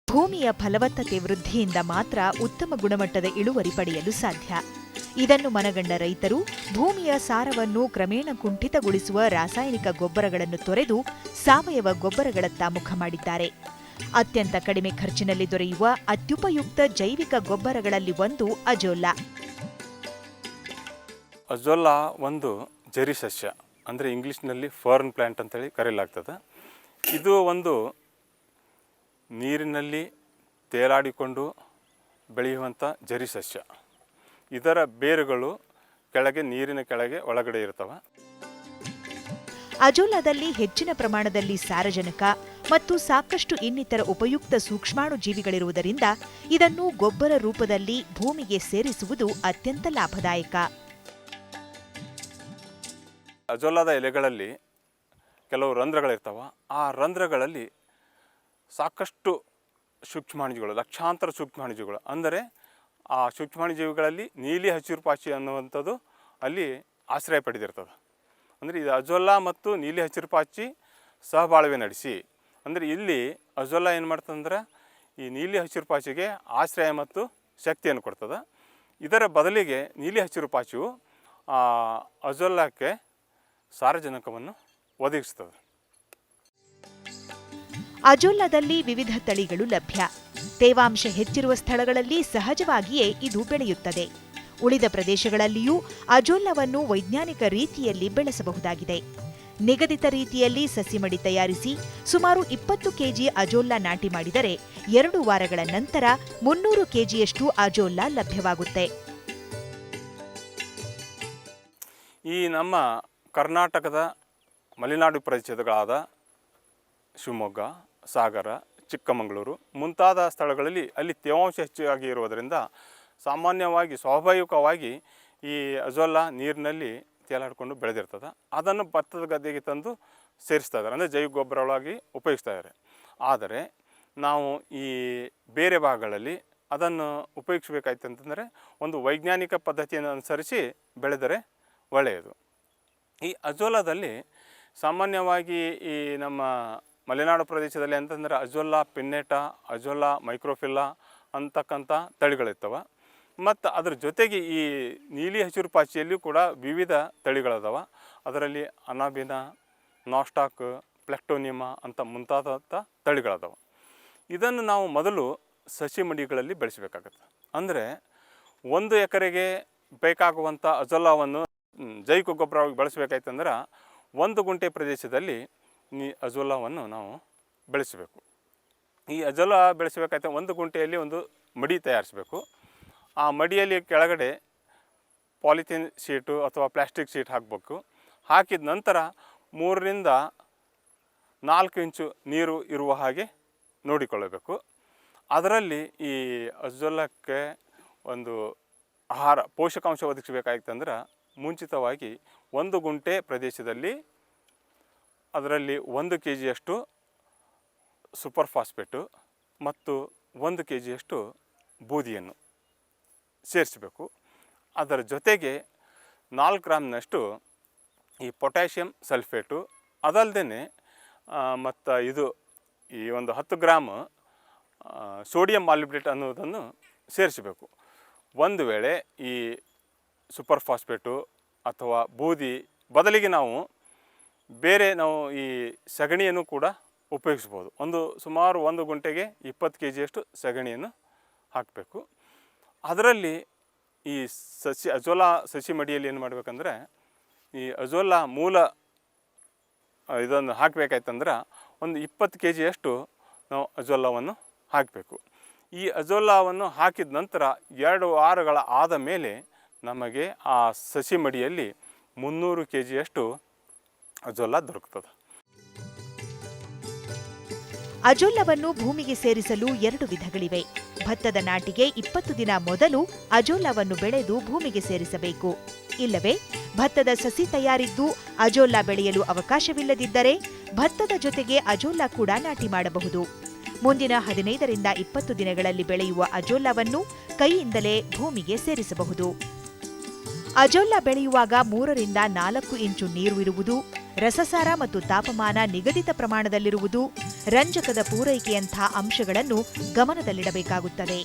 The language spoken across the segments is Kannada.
ಭೂಮಿಯ ಫಲವತ್ತತೆ ವೃದ್ಧಿಯಿಂದ ಮಾತ್ರ ಉತ್ತಮ ಗುಣಮಟ್ಟದ ಇಳುವರಿ ಪಡೆಯಲು ಸಾಧ್ಯ. ಇದನ್ನು ಮನಗಂಡ ರೈತರು ಭೂಮಿಯ ಸಾರವನ್ನು ಕ್ರಮೇಣ ಕುಂಠಿತಗೊಳಿಸುವ ರಾಸಾಯನಿಕ ಗೊಬ್ಬರಗಳನ್ನು ತೊರೆದು ಸಾವಯವ ಗೊಬ್ಬರಗಳತ್ತ ಮುಖ ಮಾಡಿದ್ದಾರೆ. ಅತ್ಯಂತ ಕಡಿಮೆ ಖರ್ಚಿನಲ್ಲಿ ದೊರೆಯುವ ಅತ್ಯುಪಯುಕ್ತ ಜೈವಿಕ ಗೊಬ್ಬರಗಳಲ್ಲಿ ಒಂದು ಅಜೋಲಾ. ಅಜೋಲಾ ಒಂದು ಜರಿ ಸಸ್ಯ, ಅಂದರೆ ಇಂಗ್ಲೀಷ್ನಲ್ಲಿ ಫರ್ನ್ ಪ್ಲ್ಯಾಂಟ್ ಅಂತೇಳಿ ಕರೆಯಲಾಗ್ತದೆ. ಇದು ಒಂದು ನೀರಿನಲ್ಲಿ ತೇಲಾಡಿಕೊಂಡು ಬೆಳೆಯುವಂಥ ಜರಿ ಸಸ್ಯ. ಇದರ ಬೇರುಗಳು ಕೆಳಗೆ ನೀರಿನ ಕೆಳಗೆ ಒಳಗಡೆ ಇರ್ತವೆ. ಅಜೋಲಾದಲ್ಲಿ ಹೆಚ್ಚಿನ ಪ್ರಮಾಣದಲ್ಲಿ ಸಾರಜನಕ ಮತ್ತು ಸಾಕಷ್ಟು ಇನ್ನಿತರ ಉಪಯುಕ್ತ ಸೂಕ್ಷ್ಮಾಣು ಜೀವಿಗಳಿರುವುದರಿಂದ ಇದನ್ನು ಗೊಬ್ಬರ ರೂಪದಲ್ಲಿ ಭೂಮಿಗೆ ಸೇರಿಸುವುದು ಅತ್ಯಂತ ಲಾಭದಾಯಕ. ಅಜೋಲಾದ ಎಲೆಗಳಲ್ಲಿ ಕೆಲವು ರಂಧ್ರಗಳಿರ್ತವೆ. ಆ ರಂಧ್ರಗಳಲ್ಲಿ ಸಾಕಷ್ಟು ಸೂಕ್ಷ್ಮಾಣುಜೀವಿಗಳು, ಲಕ್ಷಾಂತರ ಸೂಕ್ಷ್ಮಾಣುಜೀವಿಗಳು, ಅಂದರೆ ಆ ಸೂಕ್ಷ್ಮಾಣುಜೀವಿಗಳಲ್ಲಿ ನೀಲಿ ಹಸಿರು ಪಾಚಿ ಅನ್ನುವಂಥದ್ದು ಅಲ್ಲಿ ಆಶ್ರಯ ಪಡೆದಿರ್ತದೆ. ಅಂದರೆ ಇದು ಅಜೋಲಾ ಮತ್ತು ನೀಲಿ ಹಸಿರು ಪಾಚಿ ಸಹಬಾಳ್ವೆ ನಡೆಸಿ, ಅಂದರೆ ಇಲ್ಲಿ ಅಜೋಲಾ ಏನು ಮಾಡ್ತದಂದ್ರೆ ಈ ನೀಲಿ ಹಸಿರು ಪಾಚಿಗೆ ಆಶ್ರಯ ಮತ್ತು ಶಕ್ತಿಯನ್ನು ಕೊಡ್ತದೆ. ಇದರ ಬದಲಿಗೆ ನೀಲಿ ಹಸಿರು ಪಾಚಿಯು ಅಜೋಲಾಕ್ಕೆ ಸಾರಜನಕವನ್ನು ಒದಗಿಸ್ತದೆ. ಅಜೋಲಾದಲ್ಲಿ ವಿವಿಧ ತಳಿಗಳು ಲಭ್ಯ. ತೇವಾಂಶ ಹೆಚ್ಚಿರುವ ಸ್ಥಳಗಳಲ್ಲಿ ಸಹಜವಾಗಿಯೇ ಇದು ಬೆಳೆಯುತ್ತದೆ. ಉಳಿದ ಪ್ರದೇಶಗಳಲ್ಲಿಯೂ ಅಜೋಲಾವನ್ನು ವೈಜ್ಞಾನಿಕ ರೀತಿಯಲ್ಲಿ ಬೆಳೆಸಬಹುದಾಗಿದೆ. ನಿಗದಿತ ರೀತಿಯಲ್ಲಿ ಸಸಿಮಡಿ ತಯಾರಿಸಿ ಸುಮಾರು 20 ಕೆಜಿ ಅಜೋಲಾ ನಾಟಿ ಮಾಡಿದರೆ 2 ವಾರಗಳ ನಂತರ 300 ಕೆಜಿಯಷ್ಟು ಅಜೋಲಾ ಲಭ್ಯವಾಗುತ್ತೆ. ಈ ನಮ್ಮ ಕರ್ನಾಟಕದ ಮಲೆನಾಡು ಪ್ರದೇಶಗಳಾದ ಶಿವಮೊಗ್ಗ, ಸಾಗರ, ಚಿಕ್ಕಮಗಳೂರು ಮುಂತಾದ ಸ್ಥಳಗಳಲ್ಲಿ ಅಲ್ಲಿ ತೇವಾಂಶ ಹೆಚ್ಚಾಗಿ ಇರುವುದರಿಂದ ಸಾಮಾನ್ಯವಾಗಿ ಸ್ವಾಭಾವಿಕವಾಗಿ ಈ ಅಜೋಲಾ ನೀರಿನಲ್ಲಿ ತೇಲಾಡಿಕೊಂಡು ಬೆಳೆದಿರ್ತದೆ. ಅದನ್ನು ಭತ್ತದ ಗದ್ದೆಗೆ ತಂದು ಸೇರಿಸ್ತಾ ಇದ್ದಾರೆ, ಅಂದರೆ ಜೈವಿಕ ಗೊಬ್ಬರವಾಗಿ ಉಪಯೋಗಿಸ್ತಾ ಇದ್ದಾರೆ. ಆದರೆ ನಾವು ಈ ಬೇರೆ ಭಾಗಗಳಲ್ಲಿ ಅದನ್ನು ಉಪಯೋಗಿಸಬೇಕಾಯ್ತು ಅಂತಂದರೆ ಒಂದು ವೈಜ್ಞಾನಿಕ ಪದ್ಧತಿಯನ್ನು ಅನುಸರಿಸಿ ಬೆಳೆದರೆ ಒಳ್ಳೆಯದು. ಈ ಅಜೋಲಾದಲ್ಲಿ ಸಾಮಾನ್ಯವಾಗಿ ಈ ನಮ್ಮ ಮಲೆನಾಡು ಪ್ರದೇಶದಲ್ಲಿ ಅಂತಂದರೆ ಅಜೋಲಾ ಪಿನ್ನೇಟಾ, ಅಜೋಲಾ ಮೈಕ್ರೋಫಿಲ್ಲಾ ಅಂತಕ್ಕಂಥ ತಳಿಗಳಿರ್ತವೆ. ಮತ್ತು ಅದರ ಜೊತೆಗೆ ಈ ನೀಲಿ ಹಸಿರು ಪಾಚಿಯಲ್ಲಿಯೂ ಕೂಡ ವಿವಿಧ ತಳಿಗಳದಾವೆ. ಅದರಲ್ಲಿ ಅನಾಬಿನ, ನಾಸ್ಟಾಕ್, ಪ್ಲೆಕ್ಟೋನಿಯಮ ಅಂತ ಮುಂತಾದಂಥ ತಳಿಗಳದಾವೆ. ಇದನ್ನು ನಾವು ಮೊದಲು ಸಸಿ ಮಡಿಗಳಲ್ಲಿ ಬೆಳೆಸಬೇಕಾಗತ್ತೆ. ಅಂದರೆ 1 ಎಕರೆಗೆ ಬೇಕಾಗುವಂಥ ಅಜೋಲಾವನ್ನು ಜೈವಿಕ ಗೊಬ್ಬರವಾಗಿ ಬಳಸಬೇಕಾಯ್ತಂದ್ರೆ 1 ಗುಂಟೆ ಪ್ರದೇಶದಲ್ಲಿ ಅಜೋಲಾವನ್ನು ನಾವು ಬೆಳೆಸಬೇಕು. ಈ ಅಜೋಲಾ ಬೆಳೆಸಬೇಕಾಯ್ತು 1 ಗುಂಟೆಯಲ್ಲಿ ಒಂದು ಮಡಿ ತಯಾರಿಸಬೇಕು. ಆ ಮಡಿಯಲ್ಲಿ ಕೆಳಗಡೆ ಪಾಲಿಥೀನ್ ಶೀಟು ಅಥವಾ ಪ್ಲಾಸ್ಟಿಕ್ ಶೀಟ್ ಹಾಕಬೇಕು. ಹಾಕಿದ ನಂತರ 3 ರಿಂದ 4 ಇಂಚು ನೀರು ಇರುವ ಹಾಗೆ ನೋಡಿಕೊಳ್ಳಬೇಕು. ಅದರಲ್ಲಿ ಈ ಅಜೋಲಕ್ಕೆ ಒಂದು ಆಹಾರ ಪೋಷಕಾಂಶ ಒದಗಿಸಬೇಕಾಗಿತ್ತಂದ್ರೆ ಮುಂಚಿತವಾಗಿ 1 ಗುಂಟೆ ಪ್ರದೇಶದಲ್ಲಿ ಅದರಲ್ಲಿ 1 ಕೆಜಿಯಷ್ಟು ಸೂಪರ್ ಫಾಸ್ಫೇಟು ಮತ್ತು 1 ಕೆಜಿಯಷ್ಟು ಬೂದಿಯನ್ನು ಸೇರಿಸಬೇಕು. ಅದರ ಜೊತೆಗೆ 4 ಗ್ರಾಮ್ನಷ್ಟು ಈ ಪೊಟ್ಯಾಷಿಯಂ ಸಲ್ಫೇಟು, ಅದಲ್ಲದೆ ಮತ್ತು ಈ ಒಂದು 10 ಗ್ರಾಮ್ ಸೋಡಿಯಂ ಮಾಲಿಬ್ಡೇಟ್ ಅನ್ನೋದನ್ನು ಸೇರಿಸಬೇಕು. ಒಂದು ವೇಳೆ ಈ ಸೂಪರ್ ಫಾಸ್ಫೇಟು ಅಥವಾ ಬೂದಿ ಬದಲಿಗೆ ನಾವು ಈ ಸಗಣಿಯನ್ನು ಕೂಡ ಉಪಯೋಗಿಸ್ಬೋದು. ಸುಮಾರು 1 ಗುಂಟೆಗೆ 20 ಕೆಜಿಯಷ್ಟು ಸಗಣಿಯನ್ನು ಹಾಕಬೇಕು. ಅದರಲ್ಲಿ ಈ ಅಜೋಲಾ ಸಸಿ ಮಡಿಯಲ್ಲಿ ಏನು ಮಾಡಬೇಕಂದ್ರೆ ಈ ಅಜೋಲಾ ಮೂಲ ಇದನ್ನು ಹಾಕಬೇಕಾಯ್ತಂದ್ರೆ 20 ಕೆಜಿಯಷ್ಟು ನಾವು ಅಜೋಲಾವನ್ನು ಹಾಕಬೇಕು. ಈ ಅಜೋಲಾವನ್ನು ಹಾಕಿದ ನಂತರ 2 ವಾರಗಳ ಆದ ಮೇಲೆ ನಮಗೆ ಆ ಸಸಿ ಮಡಿಯಲ್ಲಿ 300 ಕೆಜಿಯಷ್ಟು ಅಜೋಲಾ ದೊರಕುತ್ತದೆ. ಅಜೋಲಾವನ್ನು ಭೂಮಿಗೆ ಸೇರಿಸಲು 2 ವಿಧಗಳಿವೆ. ಭತ್ತದ ನಾಟಿಗೆ 20 ದಿನ ಮೊದಲು ಅಜೋಲಾವನ್ನು ಬೆಳೆದು ಭೂಮಿಗೆ ಸೇರಿಸಬೇಕು. ಇಲ್ಲವೇ ಭತ್ತದ ಸಸಿ ತಯಾರಿದ್ದು ಅಜೋಲಾ ಬೆಳೆಯಲು ಅವಕಾಶವಿಲ್ಲದಿದ್ದರೆ ಭತ್ತದ ಜೊತೆಗೆ ಅಜೋಲಾ ಕೂಡ ನಾಟಿ ಮಾಡಬಹುದು. ಮುಂದಿನ 15 ರಿಂದ 20 ದಿನಗಳಲ್ಲಿ ಬೆಳೆಯುವ ಅಜೋಲಾವನ್ನು ಕೈಯಿಂದಲೇ ಭೂಮಿಗೆ ಸೇರಿಸಬಹುದು. ಅಜೋಲಾ ಬೆಳೆಯುವಾಗ 3 ರಿಂದ 4 ಇಂಚು ನೀರು ಇರುವುದು, ರಸಸಾರ ಮತ್ತು ತಾಪಮಾನ ನಿಗದಿತ ಪ್ರಮಾಣದಲ್ಲಿರುವುದು, ರಂಜಕದ ಪೂರೈಕೆಯಂಥ ಅಂಶಗಳನ್ನು ಗಮನದಲ್ಲಿಡಬೇಕಾಗುತ್ತದೆ.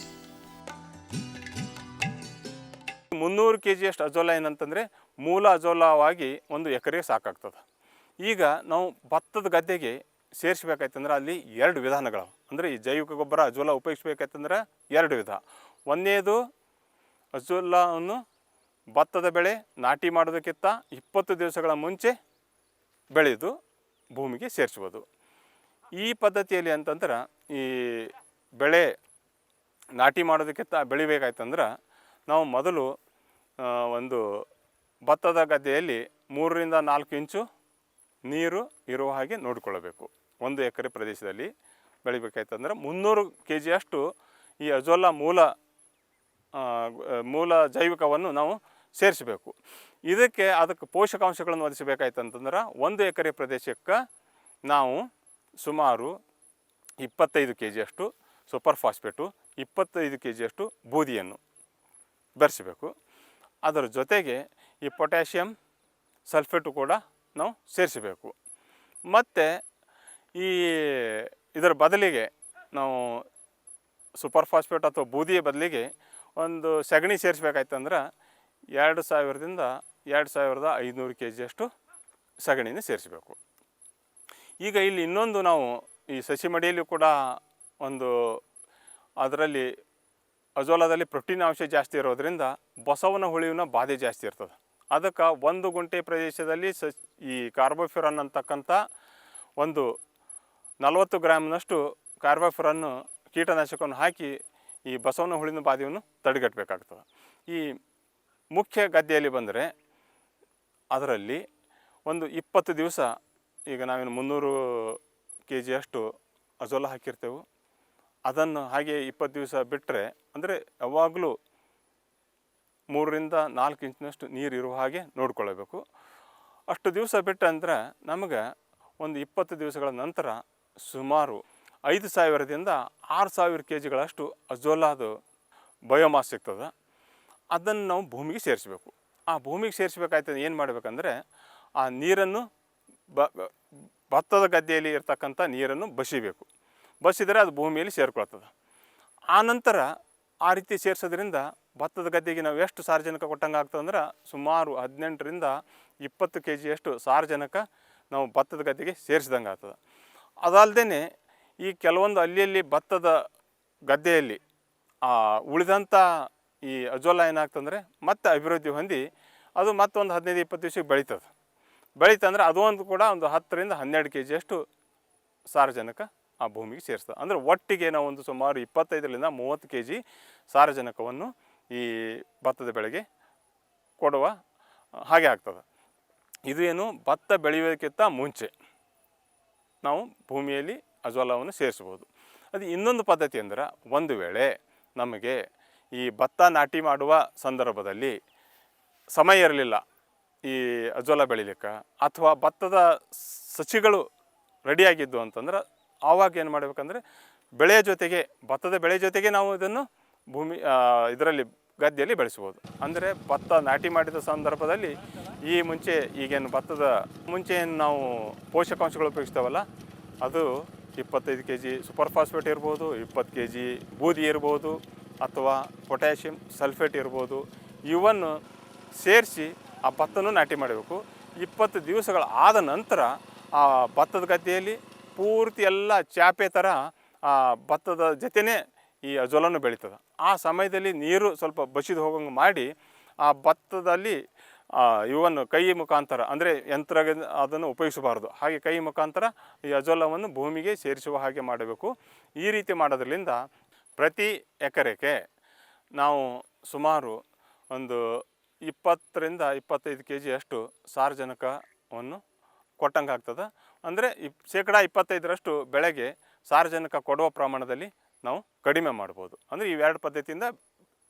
300 kg ಅಜೋಲಾ ಏನಂತಂದರೆ ಮೂಲ ಅಜೋಲಾವಾಗಿ 1 ಎಕರೆಗೆ ಸಾಕಾಗ್ತದೆ. ಈಗ ನಾವು ಭತ್ತದ ಗದ್ದೆಗೆ ಸೇರಿಸ್ಬೇಕಾಯ್ತಂದ್ರೆ ಅಲ್ಲಿ 2 ವಿಧಾನಗಳು. ಅಂದರೆ ಈ ಜೈವಿಕ ಗೊಬ್ಬರ ಅಜೋಲಾ ಉಪಯೋಗಿಸ್ಬೇಕಾಯ್ತಂದ್ರೆ 2 ವಿಧ. ಒಂದನೇದು ಅಜೋಲಾವನ್ನು ಭತ್ತದ ಬೆಳೆ ನಾಟಿ ಮಾಡೋದಕ್ಕಿಂತ 20 ದಿವಸಗಳ ಮುಂಚೆ ಬೆಳೆದು ಭೂಮಿಗೆ ಸೇರಿಸ್ಬೋದು. ಈ ಪದ್ಧತಿಯಲ್ಲಿ ಅಂತಂದ್ರೆ ಈ ಬೆಳೆ ನಾಟಿ ಮಾಡೋದಕ್ಕಿಂತ ಬೆಳಿಬೇಕಾಯ್ತಂದ್ರೆ ನಾವು ಮೊದಲು ಒಂದು ಭತ್ತದ ಗದ್ದೆಯಲ್ಲಿ 3 ರಿಂದ 4 ಇಂಚು ನೀರು ಇರುವ ಹಾಗೆ ನೋಡಿಕೊಳ್ಳಬೇಕು. 1 ಎಕರೆ ಪ್ರದೇಶದಲ್ಲಿ ಬೆಳಿಬೇಕಾಯ್ತಂದ್ರೆ 300 kg ಈ ಅಜೋಲಾ ಮೂಲ ಜೈವಿಕವನ್ನು ನಾವು ಸೇರಿಸಬೇಕು. ಅದಕ್ಕೆ ಪೋಷಕಾಂಶಗಳನ್ನು ಒದಗಿಸಬೇಕಾಯ್ತಂತಂದ್ರೆ 1 ಎಕರೆ ಪ್ರದೇಶಕ್ಕೆ ನಾವು ಸುಮಾರು 25 kg ಸೂಪರ್ ಫಾಸ್ಫೇಟು, 25 kg ಬೂದಿಯನ್ನು ಬೆರೆಸಬೇಕು. ಅದರ ಜೊತೆಗೆ ಈ ಪೊಟ್ಯಾಷಿಯಂ ಸಲ್ಫೇಟು ಕೂಡ ನಾವು ಸೇರಿಸಬೇಕು. ಮತ್ತು ಇದರ ಬದಲಿಗೆ ನಾವು ಸೂಪರ್ ಫಾಸ್ಫೇಟ್ ಅಥವಾ ಬೂದಿಯ ಬದಲಿಗೆ ಒಂದು ಸಗಣಿ ಸೇರಿಸ್ಬೇಕಾಯ್ತಂದ್ರೆ 2000 ರಿಂದ 2500 kg ಸಗಣಿನ ಸೇರಿಸಬೇಕು. ಈಗ ಇಲ್ಲಿ ಇನ್ನೊಂದು ನಾವು ಈ ಸಸಿ ಮಡಿಯಲ್ಲಿ ಕೂಡ ಅದರಲ್ಲಿ ಅಜೋಲಾದಲ್ಲಿ ಪ್ರೋಟೀನ್ ಅಂಶ ಜಾಸ್ತಿ ಇರೋದರಿಂದ ಬಸವನ ಹುಳುವಿನ ಬಾಧೆ ಜಾಸ್ತಿ ಇರ್ತದೆ. ಅದಕ್ಕೆ 1 ಗುಂಟೆ ಪ್ರದೇಶದಲ್ಲಿ ಈ ಕಾರ್ಬೋಫಿರಾನ್ ಅಂತಕ್ಕಂಥ 40 ಗ್ರಾಮ್ನಷ್ಟು ಕಾರ್ಬೋಫಿರಾನ್ ಕೀಟನಾಶಕವನ್ನು ಹಾಕಿ ಈ ಬಸವನ ಹುಳುವಿನ ಬಾಧೆಯನ್ನು ತಡೆಗಟ್ಟಬೇಕಾಗ್ತದೆ. ಈ ಮುಖ್ಯ ಗದ್ದೆಯಲ್ಲಿ ಬಂದರೆ ಅದರಲ್ಲಿ 20 ದಿವಸ, ಈಗ ನಾವೇನು 300 kg ಅಜೋಲಾ ಹಾಕಿರ್ತೇವೆ, ಅದನ್ನು ಹಾಗೆ 20 ದಿವಸ ಬಿಟ್ಟರೆ, ಅಂದರೆ ಯಾವಾಗಲೂ 3 ರಿಂದ 4 ಇಂಚಿನಷ್ಟು ನೀರು ಇರುವ ಹಾಗೆ ನೋಡಿಕೊಳ್ಳಬೇಕು. ಅಷ್ಟು ದಿವಸ ಬಿಟ್ಟಂದ್ರೆ ನಮಗೆ 20 ದಿವಸಗಳ ನಂತರ ಸುಮಾರು 5000 ದಿಂದ 6000 kg ಅಜೋಲಾದು ಬಯೋಮಾಸ್ ಸಿಗ್ತದೆ. ಅದನ್ನು ನಾವು ಭೂಮಿಗೆ ಸೇರಿಸಬೇಕು. ಆ ಭೂಮಿಗೆ ಸೇರಿಸಬೇಕಾಯ್ತದೆ ಏನು ಮಾಡಬೇಕಂದ್ರೆ ಆ ನೀರನ್ನು ಭತ್ತದ ಗದ್ದೆಯಲ್ಲಿ ಇರ್ತಕ್ಕಂಥ ನೀರನ್ನು ಬಸಿದರೆ ಅದು ಭೂಮಿಯಲ್ಲಿ ಸೇರಿಕೊಳ್ತದೆ. ಆನಂತರ ಆ ರೀತಿ ಸೇರಿಸೋದ್ರಿಂದ ಭತ್ತದ ಗದ್ದೆಗೆ ನಾವು ಎಷ್ಟು ಸಾರಜನಕ ಕೊಟ್ಟಂಗೆ ಆಗ್ತದಂದ್ರೆ ಸುಮಾರು 18 ರಿಂದ 20 kg ಸಾರಜನಕ ನಾವು ಭತ್ತದ ಗದ್ದೆಗೆ ಸೇರಿಸಿದಂಗೆ ಆಗ್ತದೆ. ಅದಲ್ಲದೆ ಈ ಕೆಲವೊಂದು ಅಲ್ಲಿ ಭತ್ತದ ಗದ್ದೆಯಲ್ಲಿ ಉಳಿದಂಥ ಈ ಅಜೋಲಾ ಏನಾಗ್ತಂದರೆ ಮತ್ತೆ ಅಭಿವೃದ್ಧಿ ಹೊಂದಿ ಅದು ಮತ್ತೊಂದು 15-20 ದಿವಸಕ್ಕೆ ಬೆಳೀತಂದ್ರೆ ಅದು ಕೂಡ 10 ರಿಂದ 12 kg ಸಾರಜನಕ ಆ ಭೂಮಿಗೆ ಸೇರಿಸ್ತದೆ. ಅಂದರೆ ಒಟ್ಟಿಗೆ ನಾವು ಸುಮಾರು 25 ರಿಂದ 30 kg ಸಾರಜನಕವನ್ನು ಈ ಭತ್ತದ ಬೆಳೆಗೆ ಕೊಡುವ ಹಾಗೆ ಆಗ್ತದೆ. ಇದು ಏನು ಭತ್ತ ಬೆಳೆಯೋದಕ್ಕಿಂತ ಮುಂಚೆ ನಾವು ಭೂಮಿಯಲ್ಲಿ ಅಜೋಲಾವನ್ನು ಸೇರಿಸ್ಬೋದು. ಅದು ಇನ್ನೊಂದು ಪದ್ಧತಿ ಅಂದರೆ, ಒಂದು ವೇಳೆ ನಮಗೆ ಈ ಭತ್ತ ನಾಟಿ ಮಾಡುವ ಸಂದರ್ಭದಲ್ಲಿ ಸಮಯ ಇರಲಿಲ್ಲ ಈ ಅಜೋಲಾ ಬೆಳಿಲಿಕ್ಕೆ, ಅಥವಾ ಭತ್ತದ ಸಸಿಗಳು ರೆಡಿಯಾಗಿದ್ದು ಅಂತಂದ್ರೆ ಆವಾಗ ಏನು ಮಾಡಬೇಕಂದ್ರೆ ಭತ್ತದ ಬೆಳೆ ಜೊತೆಗೆ ನಾವು ಇದನ್ನು ಇದರಲ್ಲಿ ಗದ್ದೆಯಲ್ಲಿ ಬೆಳೆಸ್ಬೋದು. ಅಂದರೆ ಭತ್ತ ನಾಟಿ ಮಾಡಿದ ಸಂದರ್ಭದಲ್ಲಿ ಈಗೇನು ಭತ್ತದ ಮುಂಚೆ ಏನು ನಾವು ಪೋಷಕಾಂಶಗಳು ಉಪಯೋಗಿಸ್ತೇವಲ್ಲ, ಅದು 25 kg ಸೂಪರ್ ಫಾಸ್ಫೇಟ್ ಇರ್ಬೋದು, 20 kg ಬೂದಿ ಇರ್ಬೋದು, ಅಥವಾ ಪೊಟ್ಯಾಷಿಯಂ ಸಲ್ಫೇಟ್ ಇರ್ಬೋದು. ಇವನ್ನು ಸೇರಿಸಿ ಆ ಭತ್ತನೂ ನಾಟಿ ಮಾಡಬೇಕು. 20 ದಿವಸಗಳ ಆದ ನಂತರ ಆ ಭತ್ತದ ಗದ್ದೆಯಲ್ಲಿ ಪೂರ್ತಿ ಎಲ್ಲ ಚಾಪೆ ಥರ ಆ ಭತ್ತದ ಜೊತೆನೇ ಈ ಅಜೋಲಾನು ಬೆಳೀತದೆ. ಆ ಸಮಯದಲ್ಲಿ ನೀರು ಸ್ವಲ್ಪ ಬಸಿದು ಹೋಗಂಗೆ ಮಾಡಿ ಆ ಭತ್ತದಲ್ಲಿ ಇವನ್ನು ಕೈ ಮುಖಾಂತರ, ಅಂದರೆ ಯಂತ್ರ ಅದನ್ನು ಉಪಯೋಗಿಸಬಾರ್ದು, ಹಾಗೆ ಕೈ ಮುಖಾಂತರ ಈ ಅಜೋಲಾವನ್ನು ಭೂಮಿಗೆ ಸೇರಿಸುವ ಹಾಗೆ ಮಾಡಬೇಕು. ಈ ರೀತಿ ಮಾಡೋದ್ರಿಂದ ಪ್ರತಿ ಎಕರೆಗೆ ನಾವು ಸುಮಾರು 20 ರಿಂದ 25 kg ಸಾರಜನಕವನ್ನು ಕೊಟ್ಟಂಗೆ ಆಗ್ತದೆ. ಅಂದರೆ 25% ಬೆಳೆಗೆ ಸಾರಜನಕ ಕೊಡುವ ಪ್ರಮಾಣದಲ್ಲಿ ನಾವು ಕಡಿಮೆ ಮಾಡ್ಬೋದು. ಅಂದರೆ ಈ 2 ಪದ್ಧತಿಯಿಂದ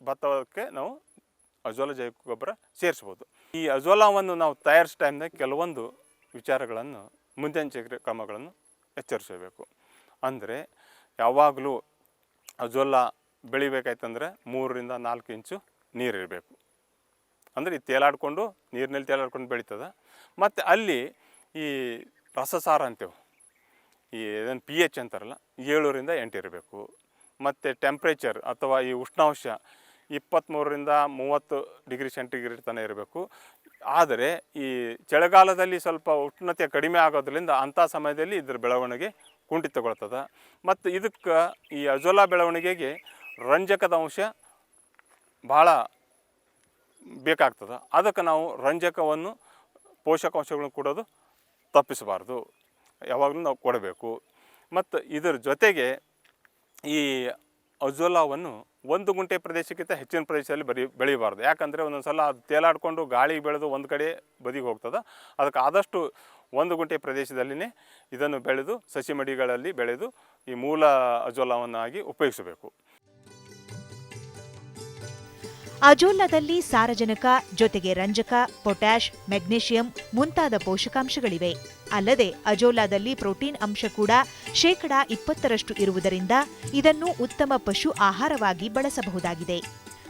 ಭತ್ತಕ್ಕೆ ನಾವು ಅಜೋಲಾ ಜೈವಿಕ ಗೊಬ್ಬರ ಸೇರಿಸ್ಬೋದು. ಈ ಅಜೋಲಾವನ್ನು ನಾವು ತಯಾರಿಸೋ ಟೈಮ್ನಾಗ ಕೆಲವೊಂದು ವಿಚಾರಗಳನ್ನು, ಮುನ್ನೆಚ್ಚರಿಕೆ ಕ್ರಮಗಳನ್ನು ಎಚ್ಚರಿಸಬೇಕು. ಅಂದರೆ ಯಾವಾಗಲೂ ಅಜೋಲಾ ಬೆಳಿಬೇಕಾಯ್ತಂದ್ರೆ 3 ರಿಂದ 4 ಇಂಚು ನೀರಿರಬೇಕು. ಅಂದರೆ ಇದು ನೀರಿನಲ್ಲಿ ತೇಲಾಡ್ಕೊಂಡು ಬೆಳೀತದೆ. ಮತ್ತು ಅಲ್ಲಿ ಈ ರಸಸಾರ ಅಂತೇವೆ, ಈ ಏನು pH ಅಂತಾರಲ್ಲ 7ರಿಂದ 8 ಇರಬೇಕು. ಮತ್ತು ಟೆಂಪ್ರೇಚರ್ ಅಥವಾ ಈ ಉಷ್ಣಾಂಶ 23ರಿಂದ 30 ಡಿಗ್ರಿ ಸೆಂಟಿಗ್ರೇಡ್ ತನಕ ಇರಬೇಕು. ಆದರೆ ಈ ಚಳಿಗಾಲದಲ್ಲಿ ಸ್ವಲ್ಪ ಉಷ್ಣತೆ ಕಡಿಮೆ ಆಗೋದ್ರಿಂದ ಅಂಥ ಸಮಯದಲ್ಲಿ ಇದರ ಬೆಳವಣಿಗೆ ಕುಂಠಿತಗೊಳ್ತದೆ. ಮತ್ತು ಇದಕ್ಕೆ ಈ ಅಜೋಲಾ ಬೆಳವಣಿಗೆಗೆ ರಂಜಕದ ಅಂಶ ಭಾಳ ಬೇಕಾಗ್ತದೆ. ಅದಕ್ಕೆ ನಾವು ರಂಜಕವನ್ನು ಪೋಷಕಾಂಶಗಳನ್ನು ಕೊಡೋದು ತಪ್ಪಿಸಬಾರ್ದು, ಯಾವಾಗಲೂ ನಾವು ಕೊಡಬೇಕು. ಮತ್ತು ಇದರ ಜೊತೆಗೆ ಈ ಅಜೋಲಾವನ್ನು 1 ಗುಂಟೆ ಪ್ರದೇಶಕ್ಕಿಂತ ಹೆಚ್ಚಿನ ಪ್ರದೇಶದಲ್ಲಿ ಬೆಳೀಬಾರ್ದು. ಯಾಕಂದರೆ ಒಂದೊಂದು ಸಲ ಅದು ತೇಲಾಡಿಕೊಂಡು ಗಾಳಿ ಬೆಳೆದು ಒಂದು ಕಡೆ ಬದಿಗೆ ಹೋಗ್ತದೆ. ಅದಕ್ಕೆ ಆದಷ್ಟು 1 ಗುಂಟೆ ಪ್ರದೇಶದಲ್ಲಿಯೇ ಇದನ್ನು ಬೆಳೆದು ಸಸಿ ಮಡಿಗಳಲ್ಲಿ ಬೆಳೆದು ಈ ಮೂಲ ಅಜೋಲಾವನ್ನಾಗಿ ಉಪಯೋಗಿಸಬೇಕು. ಅಜೋಲಾದಲ್ಲಿ ಸಾರಜನಕ ಜೊತೆಗೆ ರಂಜಕ, ಪೊಟ್ಯಾಷ್, ಮೆಗ್ನೀಷಿಯಂ ಮುಂತಾದ ಪೋಷಕಾಂಶಗಳಿವೆ. ಅಲ್ಲದೆ ಅಜೋಲಾದಲ್ಲಿ ಪ್ರೋಟೀನ್ ಅಂಶ ಕೂಡ 20% ಇರುವುದರಿಂದ ಇದನ್ನು ಉತ್ತಮ ಪಶು ಆಹಾರವಾಗಿ ಬಳಸಬಹುದಾಗಿದೆ.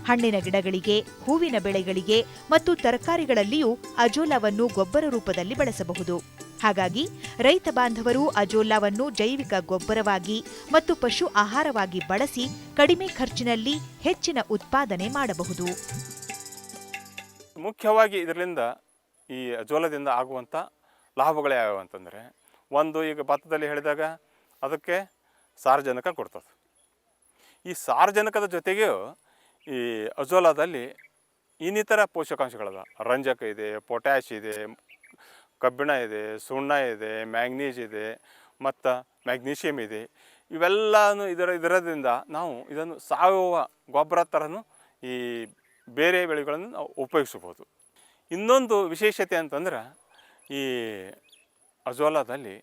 ಹಣ್ಣಿನ ಗಿಡಗಳಿಗೆ, ಹೂವಿನ ಬೆಳೆಗಳಿಗೆ ಮತ್ತು ತರಕಾರಿಗಳಲ್ಲಿಯೂ ಅಜೋಲಾವನ್ನು ಗೊಬ್ಬರ ರೂಪದಲ್ಲಿ ಬಳಸಬಹುದು. ಹಾಗಾಗಿ ರೈತ ಬಾಂಧವರು ಅಜೋಲಾವನ್ನು ಜೈವಿಕ ಗೊಬ್ಬರವಾಗಿ ಮತ್ತು ಪಶು ಆಹಾರವಾಗಿ ಬಳಸಿ ಕಡಿಮೆ ಖರ್ಚಿನಲ್ಲಿ ಹೆಚ್ಚಿನ ಉತ್ಪಾದನೆ ಮಾಡಬಹುದು. ಮುಖ್ಯವಾಗಿ ಇದರಿಂದ ಈ ಅಜೋಲಾದಿಂದ ಆಗುವಂಥ ಲಾಭಗಳು ಯಾವ್ಯಾವ ಅಂತಂದರೆ, ಒಂದು ಈಗ ಭತ್ತದಲ್ಲಿ ಹೇಳಿದಾಗ ಅದಕ್ಕೆ ಸಾರಜನಕ ಕೊಡ್ತದೆ. ಈ ಸಾರಜನಕದ ಜೊತೆಗೆಯೂ ಈ ಅಜೋಲಾದಲ್ಲಿ ಇನ್ನಿತರ ಪೋಷಕಾಂಶಗಳದ, ರಂಜಕ ಇದೆ, ಪೊಟ್ಯಾಷ್ ಇದೆ, ಕಬ್ಬಿಣ ಇದೆ, ಸುಣ್ಣ ಇದೆ, ಮ್ಯಾಂಗ್ನೀಸ್ ಇದೆ ಮತ್ತು ಮ್ಯಾಗ್ನೀಷಿಯಮ್ ಇದೆ. ಇವೆಲ್ಲನೂ ಇದರದಿಂದ ನಾವು ಇದನ್ನು ಸಾವಯವ ಗೊಬ್ಬರ ಥರನೂ ಈ ಬೇರೆ ಬೆಳೆಗಳನ್ನು ನಾವು ಉಪಯೋಗಿಸ್ಬೋದು. ಇನ್ನೊಂದು ವಿಶೇಷತೆ ಅಂತಂದ್ರೆ, ಈ ಅಜೋಲಾದಲ್ಲಿ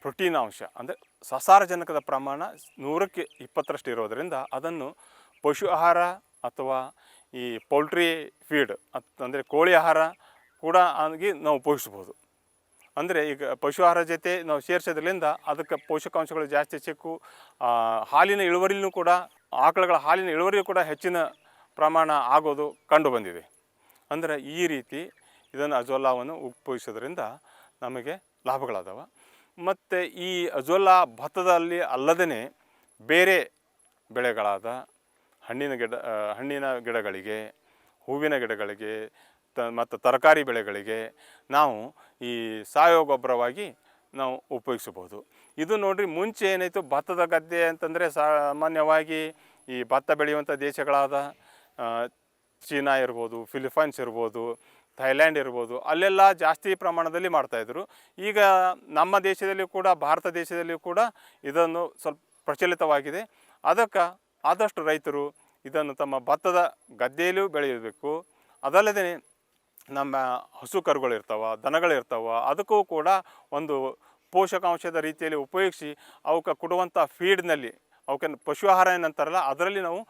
ಪ್ರೋಟೀನ್ ಅಂಶ ಅಂದರೆ ಸಸಾರಜನಕದ ಪ್ರಮಾಣ 100ಕ್ಕೆ 20% ಇರೋದರಿಂದ ಅದನ್ನು ಪಶು ಆಹಾರ ಅಥವಾ ಈ ಪೌಲ್ಟ್ರಿ ಫೀಡ್ ಅಂದರೆ ಕೋಳಿ ಆಹಾರ ಕೂಡ ಆಗಿ ನಾವು ಉಪಯೋಗಿಸ್ಬೋದು. ಅಂದರೆ ಈಗ ಪಶು ಆಹಾರ ಜೊತೆ ನಾವು ಸೇರಿಸೋದ್ರಿಂದ ಅದಕ್ಕೆ ಪೋಷಕಾಂಶಗಳು ಜಾಸ್ತಿ ಸಿಕ್ಕು ಹಾಲಿನ ಇಳುವರಿಯೂ ಕೂಡ, ಆಕಳುಗಳ ಹಾಲಿನ ಇಳುವರಿಯೂ ಕೂಡ ಹೆಚ್ಚಿನ ಪ್ರಮಾಣ ಆಗೋದು ಕಂಡು ಬಂದಿದೆ. ಅಂದರೆ ಈ ರೀತಿ ಇದನ್ನು ಅಜೋಲಾವನ್ನು ಉಪಯೋಗಿಸೋದ್ರಿಂದ ನಮಗೆ ಲಾಭಗಳಾದವ. ಮತ್ತು ಈ ಅಜೋಲಾ ಭತ್ತದಲ್ಲಿ ಅಲ್ಲದೇ ಬೇರೆ ಬೆಳೆಗಳಾದ ಹಣ್ಣಿನ ಗಿಡಗಳಿಗೆ, ಹೂವಿನ ಗಿಡಗಳಿಗೆ ಮತ್ತು ತರಕಾರಿ ಬೆಳೆಗಳಿಗೆ ನಾವು ಈ ಸಾವಯವ ಗೊಬ್ಬರವಾಗಿ ನಾವು ಉಪಯೋಗಿಸ್ಬೋದು. ಇದು ನೋಡಿರಿ, ಮುಂಚೆ ಏನಾಯಿತು, ಭತ್ತದ ಗದ್ದೆ ಅಂತಂದರೆ ಸಾಮಾನ್ಯವಾಗಿ ಈ ಭತ್ತ ಬೆಳೆಯುವಂಥ ದೇಶಗಳಾದ ಚೀನಾ ಇರ್ಬೋದು, ಫಿಲಿಪೈನ್ಸ್ ಇರ್ಬೋದು, ಥೈಲ್ಯಾಂಡ್ ಇರ್ಬೋದು, ಅಲ್ಲೆಲ್ಲ ಜಾಸ್ತಿ ಪ್ರಮಾಣದಲ್ಲಿ ಮಾಡ್ತಾಯಿದ್ರು. ಈಗ ನಮ್ಮ ದೇಶದಲ್ಲಿ ಕೂಡ, ಭಾರತ ದೇಶದಲ್ಲಿ ಕೂಡ ಇದನ್ನು ಸ್ವಲ್ಪ ಪ್ರಚಲಿತವಾಗಿದೆ. ಅದಕ್ಕೆ ಆದಷ್ಟು ರೈತರು ಇದನ್ನು ತಮ್ಮ ಭತ್ತದ ಗದ್ದೆಯಲ್ಲೂ ಬೆಳೆಯಬೇಕು. ಅದಲ್ಲದೆ ನಮ್ಮ ಹಸು ಕರುಗಳಿರ್ತಾವೆ, ದನಗಳಿರ್ತಾವೆ, ಅದಕ್ಕೂ ಕೂಡ ಒಂದು ಪೋಷಕಾಂಶದ ರೀತಿಯಲ್ಲಿ ಉಪಯೋಗಿಸಿ ಅವಕ್ಕೆ ಕೊಡುವಂಥ ಫೀಡ್ನಲ್ಲಿ, ಅವಕ್ಕೆ ಪಶು ಆಹಾರ ಏನಂತಾರಲ್ಲ, ಅದರಲ್ಲಿ ನಾವು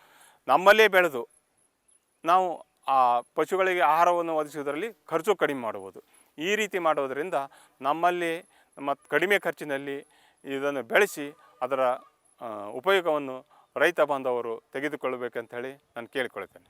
ನಮ್ಮಲ್ಲೇ ಬೆಳೆದು ನಾವು ಆ ಪಶುಗಳಿಗೆ ಆಹಾರವನ್ನು ಒದಗಿಸೋದ್ರಲ್ಲಿ ಖರ್ಚು ಕಡಿಮೆ ಮಾಡ್ಬೋದು. ಈ ರೀತಿ ಮಾಡೋದರಿಂದ ನಮ್ಮಲ್ಲಿ ಮತ್ತು ಕಡಿಮೆ ಖರ್ಚಿನಲ್ಲಿ ಇದನ್ನು ಬೆಳೆಸಿ ಅದರ ಉಪಯೋಗವನ್ನು ರೈತ ಬಾಂಧವರು ತೆಗೆದುಕೊಳ್ಳಬೇಕಂತ ಹೇಳಿ ನಾನು ಕೇಳಿಕೊಳ್ತೇನೆ.